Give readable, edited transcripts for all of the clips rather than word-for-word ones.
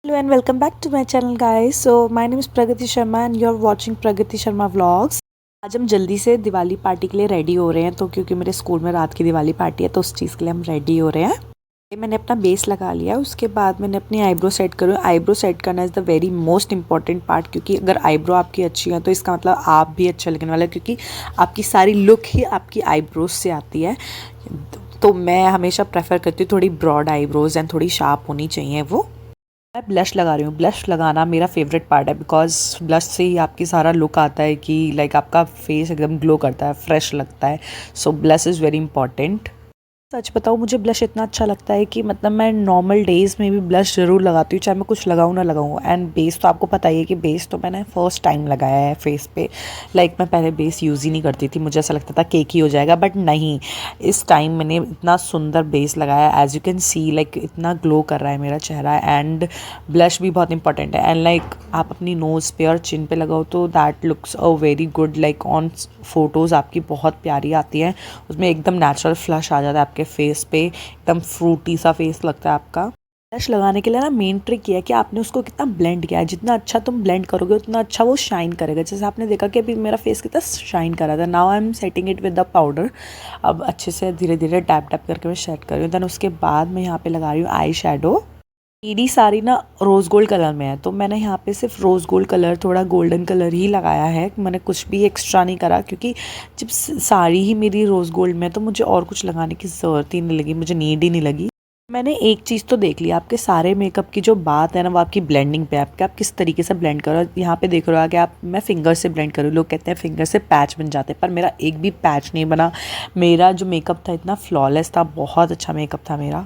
Hello and welcome back to my channel guys. So my name is Pragati Sharma and you're watching Pragati Sharma vlogs. आज हम जल्दी से Diwali party के लिए ready हो रहे हैं तो क्योंकि मेरे स्कूल में रात की दिवाली पार्टी है तो उस चीज़ के लिए हम रेडी हो रहे हैं। मैंने अपना बेस लगा लिया, उसके बाद मैंने अपनी आईब्रो सेट करूँ। आईब्रो सेट करना is the very most important part, क्योंकि अगर आईब्रो आपकी अच्छी है तो इसका मतलब आप भी अच्छा लगने वाला है, क्योंकि आपकी सारी लुक ही आपकी आईब्रोज से आती है। तो मैं हमेशा प्रेफर करती हूँ थोड़ी ब्रॉड आईब्रोज एंड थोड़ी शार्प होनी चाहिए वो। मैं ब्लश लगा रही हूँ। ब्लश लगाना मेरा फेवरेट पार्ट है, बिकॉज ब्लश से ही आपकी सारा लुक आता है कि लाइक आपका फेस एकदम ग्लो करता है, फ्रेश लगता है। सो ब्लश इज़ वेरी इंपॉर्टेंट। सच बताऊँ, मुझे ब्लश इतना अच्छा लगता है कि मतलब मैं नॉर्मल डेज़ में भी ब्लश ज़रूर लगाती हूँ, चाहे मैं कुछ लगाऊँ ना लगाऊँ। एंड बेस तो आपको पता ही है कि बेस तो मैंने फ़र्स्ट टाइम लगाया है फेस पे। लाइक मैं पहले बेस यूज़ ही नहीं करती थी, मुझे ऐसा लगता था केक ही हो जाएगा, बट नहीं, इस टाइम मैंने इतना सुंदर बेस लगाया। As you can see like इतना ग्लो कर रहा है मेरा चेहरा। एंड ब्लश भी बहुत इंपॉर्टेंट है। एंड लाइक आप अपनी नोज़ पे और चिन पे लगाओ तो that looks a very good. Like on photos आपकी बहुत प्यारी आती हैं, उसमें एकदम नेचुरल फ्लश आ जाता है आपके फेस पे, एकदम फ्रूटी सा फेस लगता है आपका। ब्लश लगाने के लिए ना मेन ट्रिक ये है कि आपने उसको कितना ब्लेंड किया है। जितना अच्छा तुम ब्लेंड करोगे उतना अच्छा वो शाइन करेगा। जैसे आपने देखा कि अभी मेरा फेस कितना शाइन कर रहा था। Now I am setting it with the powder. अब अच्छे से धीरे धीरे टैप टैप करके मैं सेट कर रही हूँ। देन उसके बाद मैं यहाँ पे लगा रही हूँ आई शेडो। मेरी साड़ी ना रोज़ गोल्ड कलर में है, तो मैंने यहाँ पे सिर्फ रोज़ गोल्ड कलर, थोड़ा गोल्डन कलर ही लगाया है। मैंने कुछ भी एक्स्ट्रा नहीं करा, क्योंकि जब साड़ी ही मेरी रोज़ गोल्ड में है तो मुझे और कुछ लगाने की ज़रूरत ही नहीं लगी, मुझे नीड ही नहीं लगी। मैंने एक चीज़ तो देख लिया, आपके सारे मेकअप की जो बात है ना वो आपकी ब्लेंडिंग पे, आपके आप किस तरीके से ब्लेंड करो। यहाँ पे देख रहे हो कि आप, मैं फिंगर से ब्लेंड करूँ। लोग कहते हैं फिंगर से पैच बन जाते हैं, पर मेरा एक भी पैच नहीं बना। मेरा जो मेकअप था इतना फ्लॉलेस था, बहुत अच्छा मेकअप था मेरा।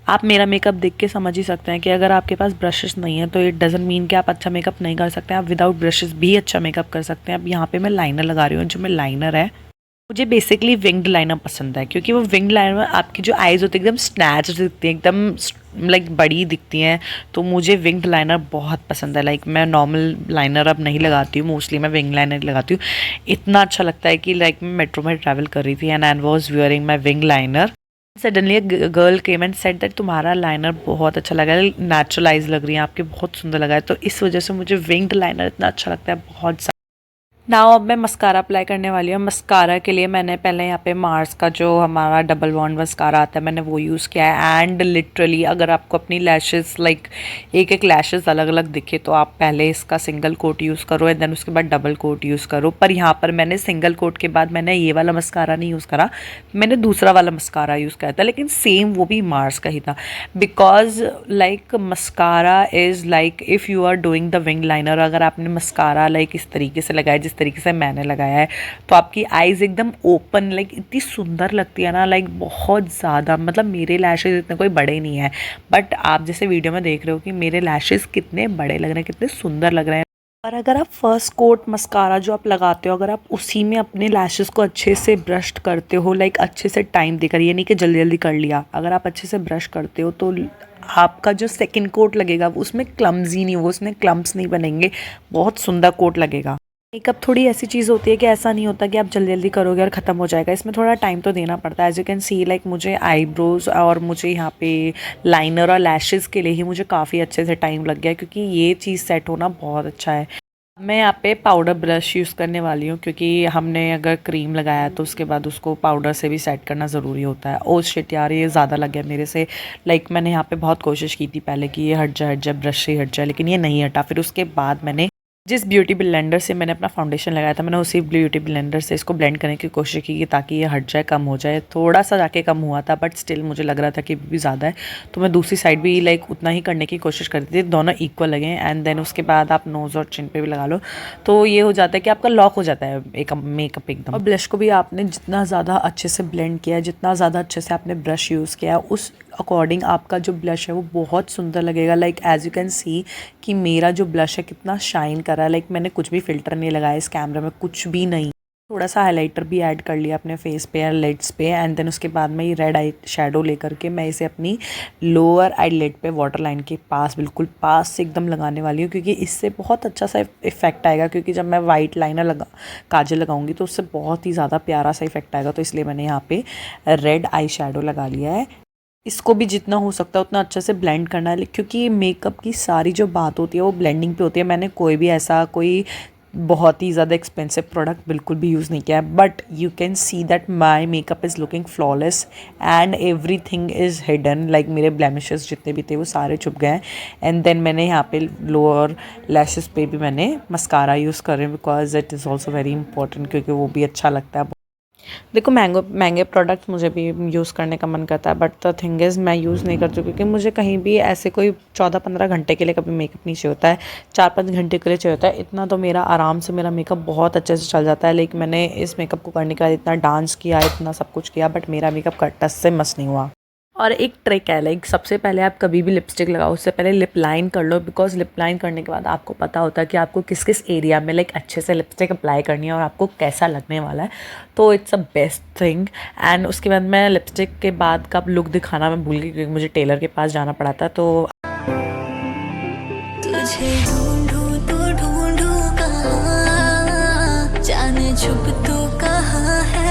आप मेरा मेकअप देख के समझ ही सकते हैं कि अगर आपके पास ब्रशेस नहीं है तो इट डजंट मीन कि आप अच्छा मेकअप नहीं कर सकते हैं। आप विदाउट ब्रशेस भी अच्छा मेकअप कर सकते हैं। अब यहाँ पे मैं लाइनर लगा रही हूँ। जो मैं लाइनर है, मुझे बेसिकली विंग्ड लाइनर पसंद है, क्योंकि वो विंग्ड लाइनर में आपकी जो आईज होती है एकदम स्नैच दिखती है, एकदम लाइक बड़ी दिखती हैं। तो मुझे विंग्ड लाइनर बहुत पसंद है। लाइक मैं नॉर्मल लाइनर अब नहीं लगाती हूँ, मोस्टली मैं विंग लाइनर लगाती हूँ। इतना अच्छा लगता है कि लाइक मैं मेट्रो में ट्रैवल कर रही थी and I was wearing my wing liner. Suddenly girl came and said that तुम्हारा लाइनर बहुत अच्छा लगा है, नेचुरलाइज लग रही है आपके, बहुत सुंदर लगा है। तो इस वजह से मुझे विंग्ड लाइनर इतना अच्छा लगता है, बहुत। नाउ अब मैं मस्कारा अप्लाई करने वाली हूँ। मस्कारा के लिए मैंने पहले यहाँ पे मार्स का जो हमारा डबल बॉन्ड मस्कारा आता है, मैंने वो यूज़ किया है। एंड लिटरली अगर आपको अपनी लैशेस लाइक एक एक लैशेस अलग अलग दिखे तो आप पहले इसका सिंगल कोट यूज़ करो एंड देन उसके बाद डबल कोट यूज़ करो। पर यहाँ पर मैंने सिंगल कोट के बाद मैंने ये वाला मस्कारा नहीं यूज़ करा, मैंने दूसरा वाला मस्कारा यूज़ किया था, लेकिन सेम वो भी मार्स का ही था। Because like mascara is like if you are doing the wing liner, अगर आपने मस्कारा लाइक इस तरीके से लगाया जिस तरीके से मैंने लगाया है, तो आपकी आईज एकदम ओपन, लाइक इतनी सुंदर लगती है ना, लाइक बहुत ज़्यादा। मतलब मेरे लैशेज इतने कोई बड़े नहीं हैं, बट आप जैसे वीडियो में देख रहे हो कि मेरे लैशेज कितने बड़े लग रहे हैं, कितने सुंदर लग रहे हैं। और अगर आप फर्स्ट कोट मस्कारा जो आप लगाते हो, अगर आप उसी में अपने लैशेस को अच्छे से ब्रश करते हो, लाइक अच्छे से टाइम देकर, ये नहीं कि जल्दी जल्दी कर लिया, अगर आप अच्छे से ब्रश करते हो तो आपका जो सेकंड कोट लगेगा उसमें क्लम्जी नहीं होगा, उसमें क्लम्प्स नहीं बनेंगे, बहुत सुंदर कोट लगेगा। मेकअप थोड़ी ऐसी चीज़ होती है कि ऐसा नहीं होता कि आप जल्दी जल्दी करोगे और ख़त्म हो जाएगा, इसमें थोड़ा टाइम तो देना पड़ता है। As you can see like मुझे आईब्रोज और मुझे यहाँ पे लाइनर और लैशेज़ के लिए ही मुझे काफ़ी अच्छे से टाइम लग गया, क्योंकि ये चीज़ सेट होना बहुत अच्छा है। मैं यहाँ पे पाउडर ब्रश यूज़ करने वाली हूँ, क्योंकि हमने अगर क्रीम लगाया तो उसके बाद उसको पाउडर से भी सेट करना ज़रूरी होता है। ओ शिट यार, ये ज़्यादा लग गया मेरे से। लाइक मैंने यहाँ पे बहुत कोशिश की थी पहले कि ये हट जाए ब्रश से हट जाए, लेकिन ये नहीं हटा। फिर उसके बाद मैंने जिस ब्यूटी ब्लेंडर से मैंने अपना फाउंडेशन लगाया था, मैंने उसी ब्यूटी ब्लेंडर से इसको ब्लेंड करने की कोशिश की ताकि ये हट जाए, कम हो जाए। थोड़ा सा जाके कम हुआ था, बट स्टिल मुझे लग रहा था कि भी ज़्यादा है, तो मैं दूसरी साइड भी लाइक उतना ही करने की कोशिश करती थी, दोनों इक्वल लगे। एंड देन उसके बाद आप नोज़ और चिन पे भी लगा लो, तो ये हो जाता है कि आपका लॉक हो जाता है एक मेकअप एकदम। और ब्लश को भी आपने जितना ज़्यादा अच्छे से ब्लेंड किया है, जितना ज़्यादा अच्छे से आपने ब्रश यूज़ किया, उस अकॉर्डिंग आपका जो ब्लश है वो बहुत सुंदर लगेगा। Like as you can see कि मेरा जो ब्लश है कितना शाइन कर रहा है। लाइक मैंने कुछ भी फिल्टर नहीं लगाया इस कैमरे में, कुछ भी नहीं। थोड़ा सा हाइलाइटर भी ऐड कर लिया अपने फेस पे या लिड्स पे। एंड देन उसके बाद में ये रेड आई शेडो लेकर के मैं इसे अपनी लोअर आई लिड पे वाटर लाइन के पास, बिल्कुल पास से एकदम लगाने वाली हूँ, क्योंकि इससे बहुत अच्छा सा इफेक्ट आएगा। क्योंकि जब मैं वाइट लाइनर काजल लगाऊंगी तो उससे बहुत ही ज़्यादा प्यारा सा इफेक्ट आएगा, तो इसलिए मैंने यहाँ पे रेड आई शेडो लगा लिया है। इसको भी जितना हो सकता है उतना अच्छे से ब्लेंड करना है, क्योंकि मेकअप की सारी जो बात होती है वो ब्लेंडिंग पे होती है। मैंने कोई भी ऐसा कोई बहुत ही ज़्यादा एक्सपेंसिव प्रोडक्ट बिल्कुल भी यूज़ नहीं किया है, but you can see that my makeup is looking flawless and every thing is hidden. Like मेरे ब्लेमिशेस जितने भी थे वो सारे छुप गए हैं। एंड देन मैंने यहाँ पे लोअर लैशेस पे भी मैंने मस्कारा यूज़ कर रही हूँ, because it is also very important, क्योंकि वो भी अच्छा लगता है। देखो महंगे प्रोडक्ट्स मुझे भी यूज़ करने का मन करता है, बट द थिंग इज़ मैं यूज़ नहीं करती, क्योंकि मुझे कहीं भी ऐसे कोई 14-15 घंटे के लिए कभी मेकअप नहीं चाहिए होता है, 4-5 घंटे के लिए चाहिए होता है। इतना तो मेरा आराम से मेरा मेकअप बहुत अच्छे से चल जाता है। लेकिन मैंने इस मेकअप को करने के बाद इतना डांस किया, इतना सब कुछ किया, बट मेरा मेकअप टस से मस नहीं हुआ। और एक ट्रिक है, लाइक सबसे पहले आप कभी भी लिपस्टिक लगाओ उससे पहले लिप लाइन कर लो, बिकॉज लिप लाइन करने के बाद आपको पता होता है कि आपको किस किस एरिया में लाइक अच्छे से लिपस्टिक अप्लाई करनी है और आपको कैसा लगने वाला है। तो it's a best thing. And उसके बाद मैं लिपस्टिक के बाद का लुक दिखाना मैं भूल गई, क्योंकि मुझे टेलर के पास जाना पड़ा था। तो तुझे ढूंढूं तो ढूंढूं कहाँ, जाने छुप तो कहाँ है।